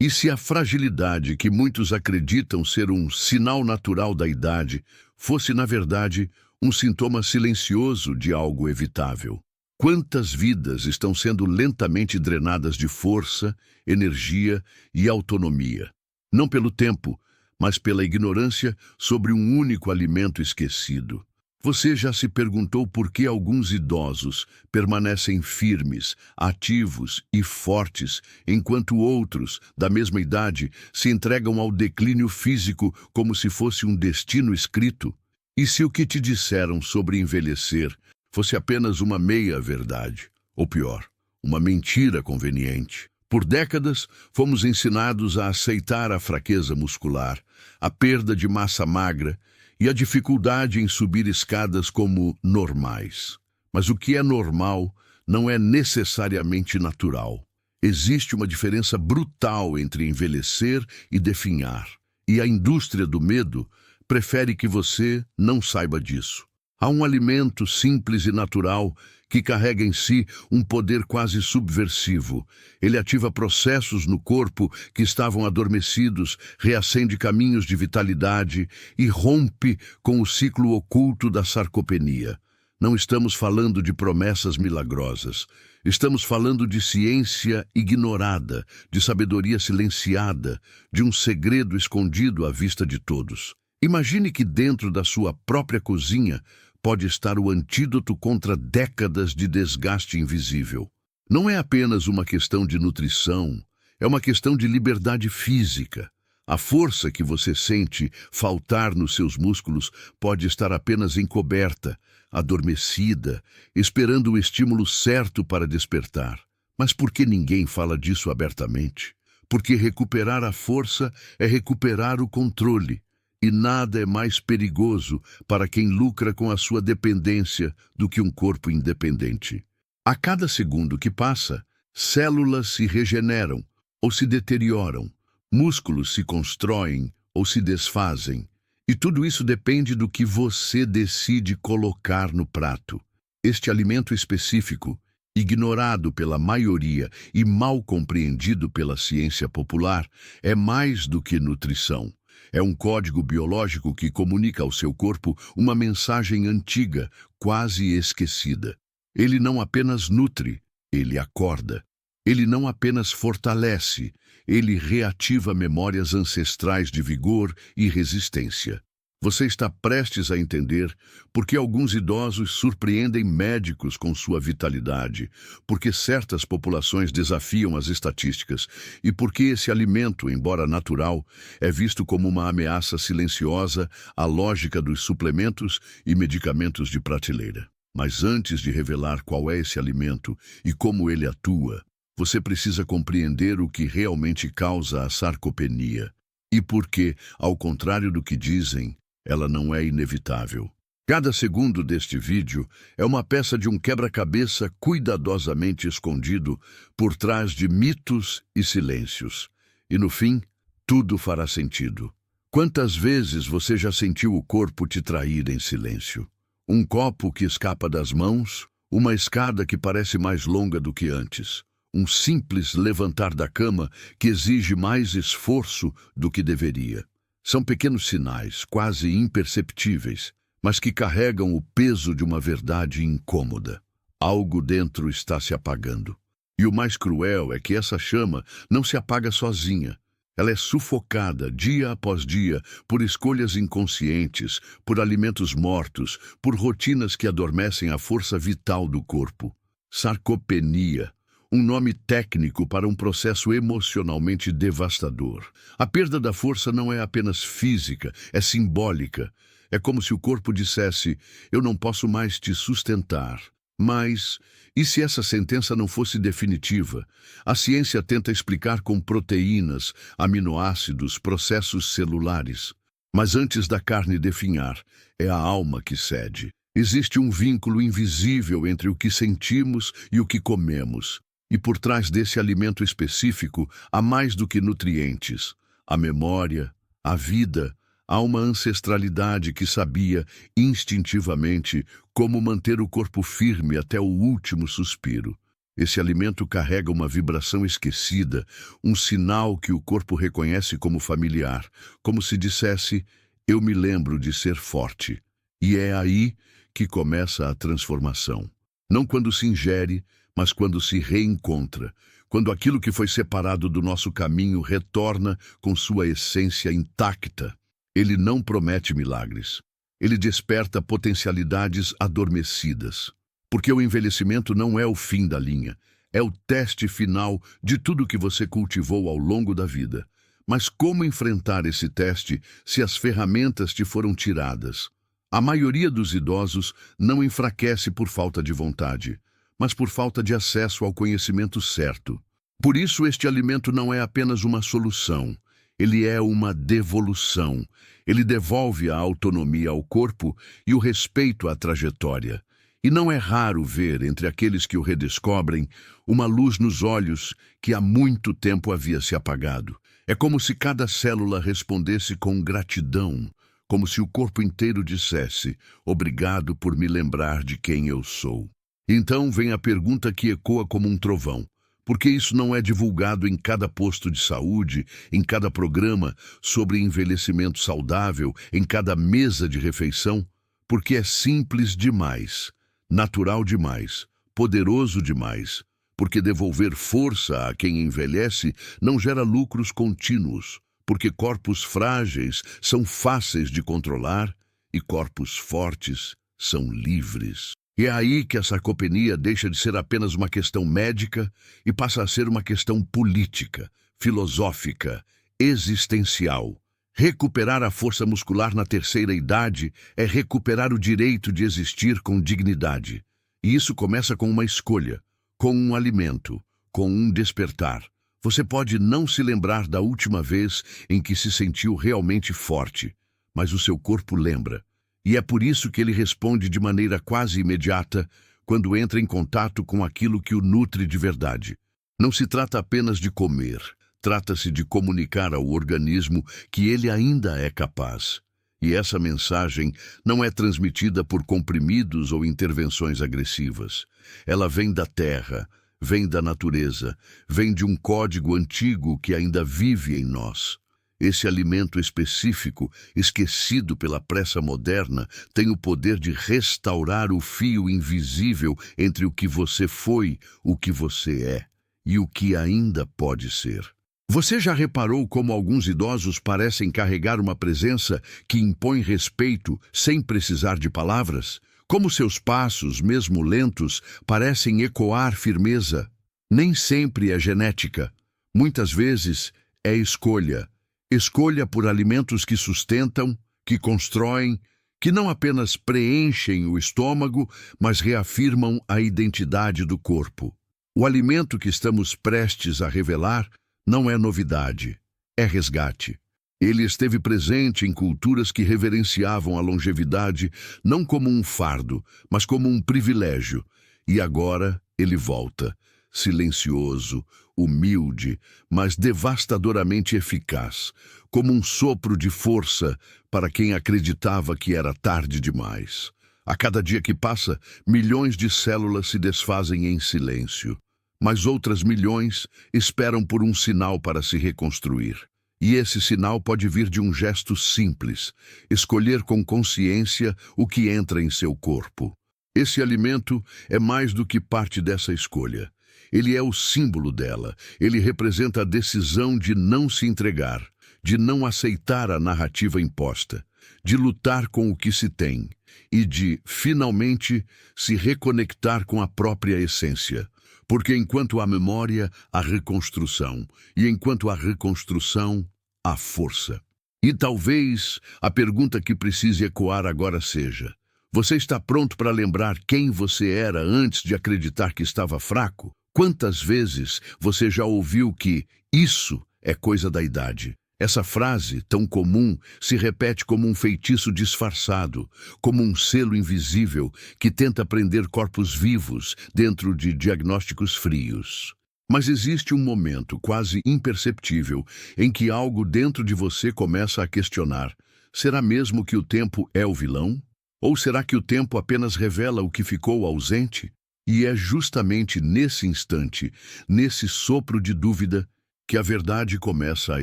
E se a fragilidade que muitos acreditam ser um sinal natural da idade fosse, na verdade, um sintoma silencioso de algo evitável? Quantas vidas estão sendo lentamente drenadas de força, energia e autonomia? Não pelo tempo, mas pela ignorância sobre um único alimento esquecido. Você já se perguntou por que alguns idosos permanecem firmes, ativos e fortes, enquanto outros, da mesma idade, se entregam ao declínio físico como se fosse um destino escrito? E se o que te disseram sobre envelhecer fosse apenas uma meia-verdade, ou pior, uma mentira conveniente? Por décadas, fomos ensinados a aceitar a fraqueza muscular, a perda de massa magra e a dificuldade em subir escadas como normais. Mas o que é normal não é necessariamente natural. Existe uma diferença brutal entre envelhecer e definhar, e a indústria do medo prefere que você não saiba disso. Há um alimento simples e natural que carrega em si um poder quase subversivo. Ele ativa processos no corpo que estavam adormecidos, reacende caminhos de vitalidade e rompe com o ciclo oculto da sarcopenia. Não estamos falando de promessas milagrosas. Estamos falando de ciência ignorada, de sabedoria silenciada, de um segredo escondido à vista de todos. Imagine que dentro da sua própria cozinha pode estar o antídoto contra décadas de desgaste invisível. Não é apenas uma questão de nutrição, é uma questão de liberdade física. A força que você sente faltar nos seus músculos pode estar apenas encoberta, adormecida, esperando o estímulo certo para despertar. Mas por que ninguém fala disso abertamente? Porque recuperar a força é recuperar o controle. E nada é mais perigoso para quem lucra com a sua dependência do que um corpo independente. A cada segundo que passa, células se regeneram ou se deterioram, músculos se constroem ou se desfazem. E tudo isso depende do que você decide colocar no prato. Este alimento específico, ignorado pela maioria e mal compreendido pela ciência popular, é mais do que nutrição. É um código biológico que comunica ao seu corpo uma mensagem antiga, quase esquecida. Ele não apenas nutre, ele acorda. Ele não apenas fortalece, ele reativa memórias ancestrais de vigor e resistência. Você está prestes a entender por que alguns idosos surpreendem médicos com sua vitalidade, porque certas populações desafiam as estatísticas e porque esse alimento, embora natural, é visto como uma ameaça silenciosa à lógica dos suplementos e medicamentos de prateleira. Mas antes de revelar qual é esse alimento e como ele atua, você precisa compreender o que realmente causa a sarcopenia e por que, ao contrário do que dizem, ela não é inevitável. Cada segundo deste vídeo é uma peça de um quebra-cabeça cuidadosamente escondido por trás de mitos e silêncios. E no fim, tudo fará sentido. Quantas vezes você já sentiu o corpo te trair em silêncio? Um copo que escapa das mãos, uma escada que parece mais longa do que antes, um simples levantar da cama que exige mais esforço do que deveria. São pequenos sinais, quase imperceptíveis, mas que carregam o peso de uma verdade incômoda. Algo dentro está se apagando. E o mais cruel é que essa chama não se apaga sozinha. Ela é sufocada, dia após dia, por escolhas inconscientes, por alimentos mortos, por rotinas que adormecem a força vital do corpo. Sarcopenia. Um nome técnico para um processo emocionalmente devastador. A perda da força não é apenas física, é simbólica. É como se o corpo dissesse, eu não posso mais te sustentar. Mas, e se essa sentença não fosse definitiva? A ciência tenta explicar com proteínas, aminoácidos, processos celulares. Mas antes da carne definhar, é a alma que cede. Existe um vínculo invisível entre o que sentimos e o que comemos. E por trás desse alimento específico, há mais do que nutrientes. A memória, a vida, há uma ancestralidade que sabia, instintivamente, como manter o corpo firme até o último suspiro. Esse alimento carrega uma vibração esquecida, um sinal que o corpo reconhece como familiar, como se dissesse: eu me lembro de ser forte. E é aí que começa a transformação. Não quando se ingere, mas quando se reencontra, quando aquilo que foi separado do nosso caminho retorna com sua essência intacta. Ele não promete milagres. Ele desperta potencialidades adormecidas. Porque o envelhecimento não é o fim da linha, é o teste final de tudo que você cultivou ao longo da vida. Mas como enfrentar esse teste se as ferramentas te foram tiradas? A maioria dos idosos não enfraquece por falta de vontade, mas por falta de acesso ao conhecimento certo. Por isso, este alimento não é apenas uma solução, ele é uma devolução. Ele devolve a autonomia ao corpo e o respeito à trajetória. E não é raro ver, entre aqueles que o redescobrem, uma luz nos olhos que há muito tempo havia se apagado. É como se cada célula respondesse com gratidão, como se o corpo inteiro dissesse: obrigado por me lembrar de quem eu sou. Então vem a pergunta que ecoa como um trovão. Por que isso não é divulgado em cada posto de saúde, em cada programa sobre envelhecimento saudável, em cada mesa de refeição? Porque é simples demais, natural demais, poderoso demais. Porque devolver força a quem envelhece não gera lucros contínuos. Porque corpos frágeis são fáceis de controlar e corpos fortes são livres. E é aí que a sarcopenia deixa de ser apenas uma questão médica e passa a ser uma questão política, filosófica, existencial. Recuperar a força muscular na terceira idade é recuperar o direito de existir com dignidade. E isso começa com uma escolha, com um alimento, com um despertar. Você pode não se lembrar da última vez em que se sentiu realmente forte, mas o seu corpo lembra. E é por isso que ele responde de maneira quase imediata quando entra em contato com aquilo que o nutre de verdade. Não se trata apenas de comer, trata-se de comunicar ao organismo que ele ainda é capaz. E essa mensagem não é transmitida por comprimidos ou intervenções agressivas. Ela vem da terra, vem da natureza, vem de um código antigo que ainda vive em nós. Esse alimento específico, esquecido pela pressa moderna, tem o poder de restaurar o fio invisível entre o que você foi, o que você é e o que ainda pode ser. Você já reparou como alguns idosos parecem carregar uma presença que impõe respeito sem precisar de palavras? Como seus passos, mesmo lentos, parecem ecoar firmeza? Nem sempre é genética. Muitas vezes é escolha. Escolha por alimentos que sustentam, que constroem, que não apenas preenchem o estômago, mas reafirmam a identidade do corpo. O alimento que estamos prestes a revelar não é novidade, é resgate. Ele esteve presente em culturas que reverenciavam a longevidade não como um fardo, mas como um privilégio. E agora ele volta, silencioso, humilde, mas devastadoramente eficaz, como um sopro de força para quem acreditava que era tarde demais. A cada dia que passa, milhões de células se desfazem em silêncio, mas outras milhões esperam por um sinal para se reconstruir. E esse sinal pode vir de um gesto simples, escolher com consciência o que entra em seu corpo. Esse alimento é mais do que parte dessa escolha. Ele é o símbolo dela. Ele representa a decisão de não se entregar, de não aceitar a narrativa imposta, de lutar com o que se tem e de, finalmente, se reconectar com a própria essência. Porque enquanto há memória, há reconstrução, e enquanto há reconstrução, há força. E talvez a pergunta que precise ecoar agora seja: você está pronto para lembrar quem você era antes de acreditar que estava fraco? Quantas vezes você já ouviu que isso é coisa da idade? Essa frase, tão comum, se repete como um feitiço disfarçado, como um selo invisível que tenta prender corpos vivos dentro de diagnósticos frios. Mas existe um momento quase imperceptível em que algo dentro de você começa a questionar: será mesmo que o tempo é o vilão? Ou será que o tempo apenas revela o que ficou ausente? E é justamente nesse instante, nesse sopro de dúvida, que a verdade começa a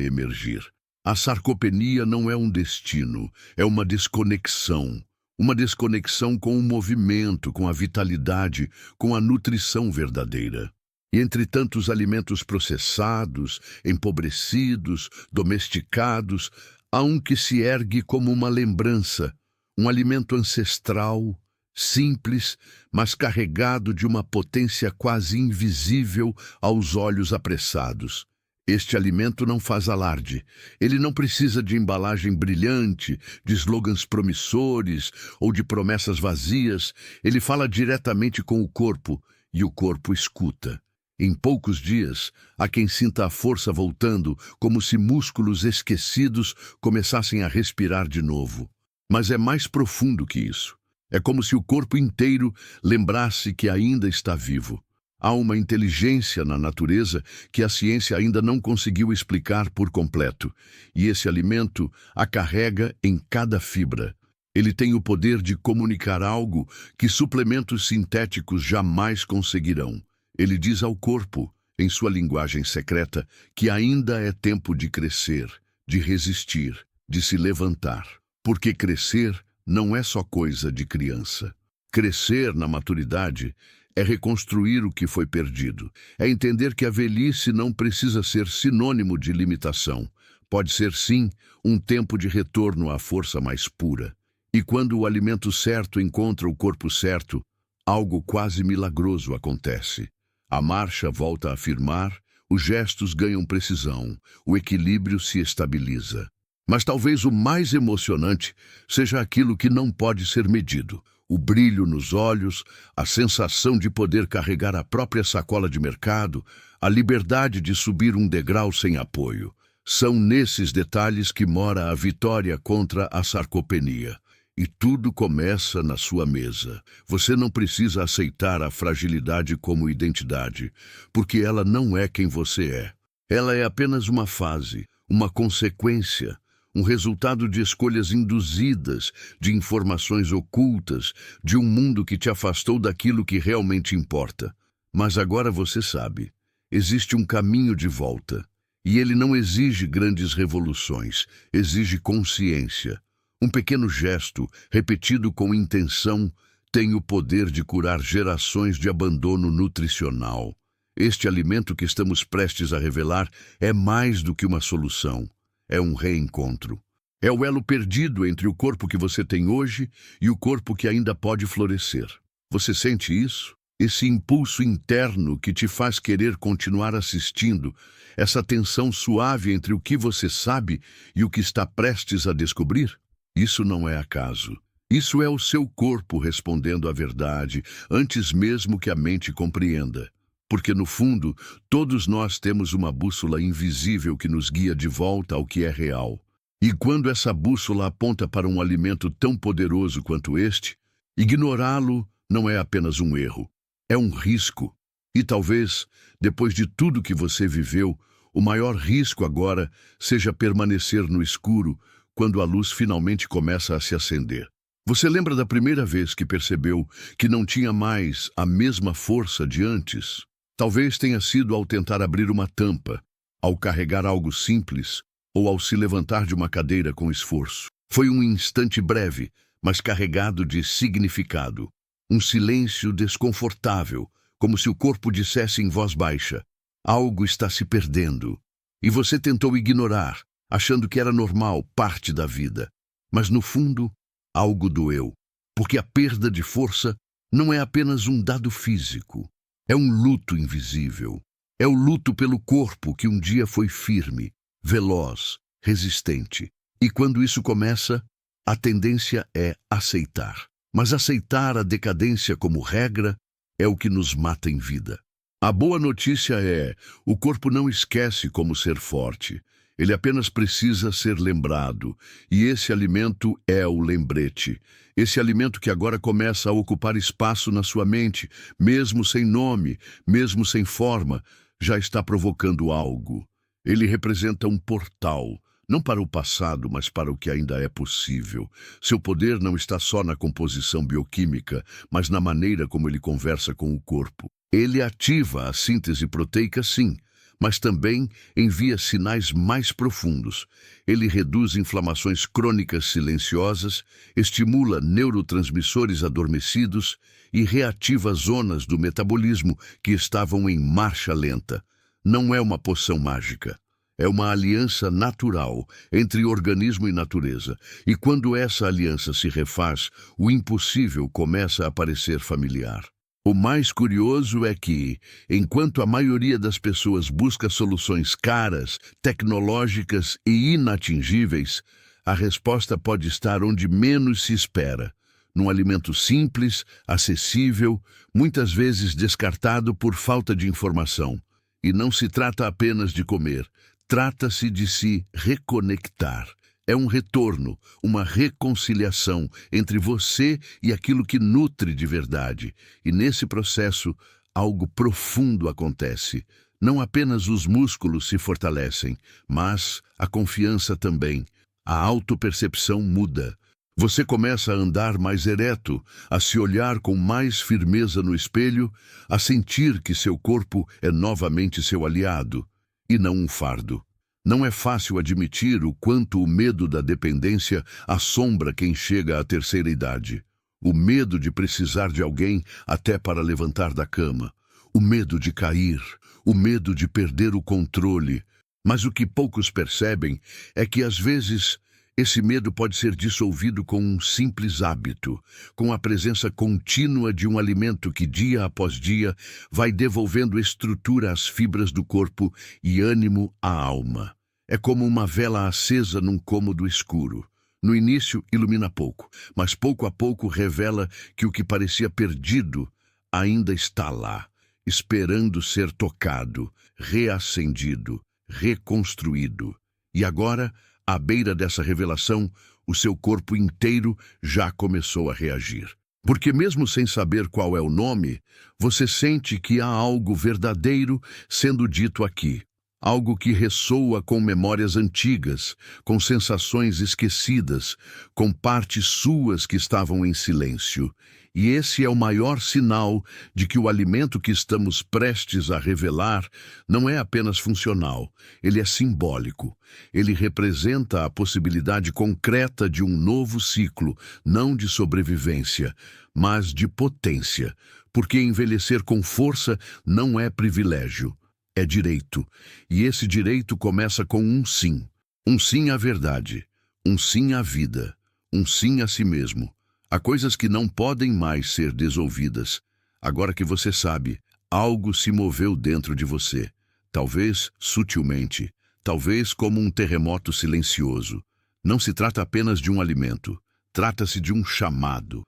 emergir. A sarcopenia não é um destino, é uma desconexão. Uma desconexão com o movimento, com a vitalidade, com a nutrição verdadeira. E entre tantos alimentos processados, empobrecidos, domesticados, há um que se ergue como uma lembrança, um alimento ancestral, simples, mas carregado de uma potência quase invisível aos olhos apressados. Este alimento não faz alarde. Ele não precisa de embalagem brilhante, de slogans promissores ou de promessas vazias. Ele fala diretamente com o corpo e o corpo escuta. Em poucos dias, há quem sinta a força voltando, como se músculos esquecidos começassem a respirar de novo. Mas é mais profundo que isso. É como se o corpo inteiro lembrasse que ainda está vivo. Há uma inteligência na natureza que a ciência ainda não conseguiu explicar por completo, e esse alimento a carrega em cada fibra. Ele tem o poder de comunicar algo que suplementos sintéticos jamais conseguirão. Ele diz ao corpo, em sua linguagem secreta, que ainda é tempo de crescer, de resistir, de se levantar. Porque crescer não é só coisa de criança. Crescer na maturidade é reconstruir o que foi perdido. É entender que a velhice não precisa ser sinônimo de limitação. Pode ser, sim, um tempo de retorno à força mais pura. E quando o alimento certo encontra o corpo certo, algo quase milagroso acontece. A marcha volta a firmar, os gestos ganham precisão, o equilíbrio se estabiliza. Mas talvez o mais emocionante seja aquilo que não pode ser medido. O brilho nos olhos, a sensação de poder carregar a própria sacola de mercado, a liberdade de subir um degrau sem apoio. São nesses detalhes que mora a vitória contra a sarcopenia. E tudo começa na sua mesa. Você não precisa aceitar a fragilidade como identidade, porque ela não é quem você é. Ela é apenas uma fase, uma consequência, um resultado de escolhas induzidas, de informações ocultas, de um mundo que te afastou daquilo que realmente importa. Mas agora você sabe, existe um caminho de volta, e ele não exige grandes revoluções, exige consciência. Um pequeno gesto, repetido com intenção, tem o poder de curar gerações de abandono nutricional. Este alimento que estamos prestes a revelar é mais do que uma solução. É um reencontro. É o elo perdido entre o corpo que você tem hoje e o corpo que ainda pode florescer. Você sente isso? Esse impulso interno que te faz querer continuar assistindo, essa tensão suave entre o que você sabe e o que está prestes a descobrir? Isso não é acaso. Isso é o seu corpo respondendo à verdade, antes mesmo que a mente compreenda. Porque, no fundo, todos nós temos uma bússola invisível que nos guia de volta ao que é real. E quando essa bússola aponta para um alimento tão poderoso quanto este, ignorá-lo não é apenas um erro, é um risco. E talvez, depois de tudo que você viveu, o maior risco agora seja permanecer no escuro quando a luz finalmente começa a se acender. Você lembra da primeira vez que percebeu que não tinha mais a mesma força de antes? Talvez tenha sido ao tentar abrir uma tampa, ao carregar algo simples ou ao se levantar de uma cadeira com esforço. Foi um instante breve, mas carregado de significado. Um silêncio desconfortável, como se o corpo dissesse em voz baixa: algo está se perdendo. E você tentou ignorar, achando que era normal, parte da vida. Mas no fundo, algo doeu, porque a perda de força não é apenas um dado físico. É um luto invisível. É o luto pelo corpo que um dia foi firme, veloz, resistente. E quando isso começa, a tendência é aceitar. Mas aceitar a decadência como regra é o que nos mata em vida. A boa notícia é, o corpo não esquece como ser forte. Ele apenas precisa ser lembrado, e esse alimento é o lembrete. Esse alimento que agora começa a ocupar espaço na sua mente, mesmo sem nome, mesmo sem forma, já está provocando algo. Ele representa um portal, Não para o passado, mas para o que ainda é possível. Seu poder não está só na composição bioquímica, mas na maneira como ele conversa com o corpo. Ele ativa a síntese proteica, sim, mas também envia sinais mais profundos. Ele reduz inflamações crônicas silenciosas, estimula neurotransmissores adormecidos e reativa zonas do metabolismo que estavam em marcha lenta. Não é uma poção mágica. É uma aliança natural entre organismo e natureza. E quando essa aliança se refaz, o impossível começa a parecer familiar. O mais curioso é que, enquanto a maioria das pessoas busca soluções caras, tecnológicas e inatingíveis, a resposta pode estar onde menos se espera, num alimento simples, acessível, muitas vezes descartado por falta de informação. E não se trata apenas de comer, trata-se de se reconectar. É um retorno, uma reconciliação entre você e aquilo que nutre de verdade. E nesse processo, algo profundo acontece. Não apenas os músculos se fortalecem, mas a confiança também. A autopercepção muda. Você começa a andar mais ereto, a se olhar com mais firmeza no espelho, a sentir que seu corpo é novamente seu aliado, e não um fardo. Não é fácil admitir o quanto o medo da dependência assombra quem chega à terceira idade. O medo de precisar de alguém até para levantar da cama. O medo de cair. O medo de perder o controle. Mas o que poucos percebem é que, às vezes, esse medo pode ser dissolvido com um simples hábito, com a presença contínua de um alimento que, dia após dia, vai devolvendo estrutura às fibras do corpo e ânimo à alma. É como uma vela acesa num cômodo escuro. No início, ilumina pouco, mas pouco a pouco revela que o que parecia perdido ainda está lá, esperando ser tocado, reacendido, reconstruído. E agora, à beira dessa revelação, o seu corpo inteiro já começou a reagir. Porque mesmo sem saber qual é o nome, você sente que há algo verdadeiro sendo dito aqui. Algo que ressoa com memórias antigas, com sensações esquecidas, com partes suas que estavam em silêncio. E esse é o maior sinal de que o alimento que estamos prestes a revelar não é apenas funcional, ele é simbólico. Ele representa a possibilidade concreta de um novo ciclo, não de sobrevivência, mas de potência, porque envelhecer com força não é privilégio. É direito, e esse direito começa com um sim à verdade, um sim à vida, um sim a si mesmo. Há coisas que não podem mais ser desouvidas. Agora que você sabe, algo se moveu dentro de você, talvez sutilmente, talvez como um terremoto silencioso. Não se trata apenas de um alimento, trata-se de um chamado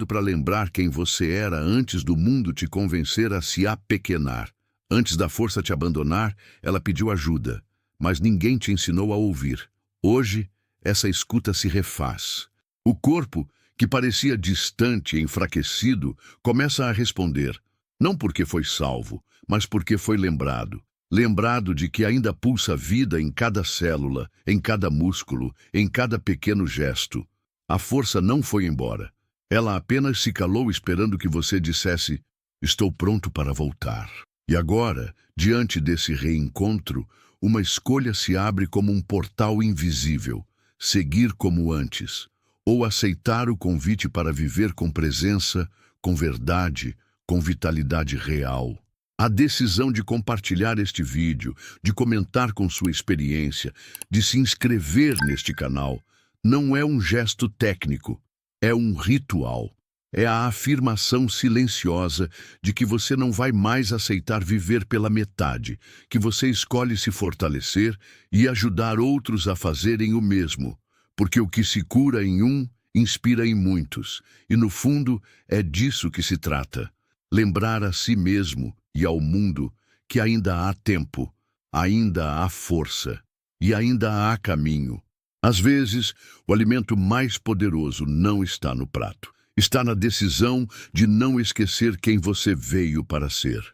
para lembrar quem você era antes do mundo te convencer a se apequenar. Antes da força te abandonar, ela pediu ajuda, mas ninguém te ensinou a ouvir. Hoje, essa escuta se refaz. O corpo, que parecia distante e enfraquecido, começa a responder, não porque foi salvo, mas porque foi lembrado. Lembrado de que ainda pulsa vida em cada célula, em cada músculo, em cada pequeno gesto. A força não foi embora. Ela apenas se calou esperando que você dissesse, estou pronto para voltar. E agora, diante desse reencontro, uma escolha se abre como um portal invisível, seguir como antes, ou aceitar o convite para viver com presença, com verdade, com vitalidade real. A decisão de compartilhar este vídeo, de comentar com sua experiência, de se inscrever neste canal, não é um gesto técnico, é um ritual. É a afirmação silenciosa de que você não vai mais aceitar viver pela metade, que você escolhe se fortalecer e ajudar outros a fazerem o mesmo, porque o que se cura em um, inspira em muitos, e no fundo é disso que se trata. Lembrar a si mesmo e ao mundo que ainda há tempo, ainda há força e ainda há caminho. Às vezes, o alimento mais poderoso não está no prato. Está na decisão de não esquecer quem você veio para ser.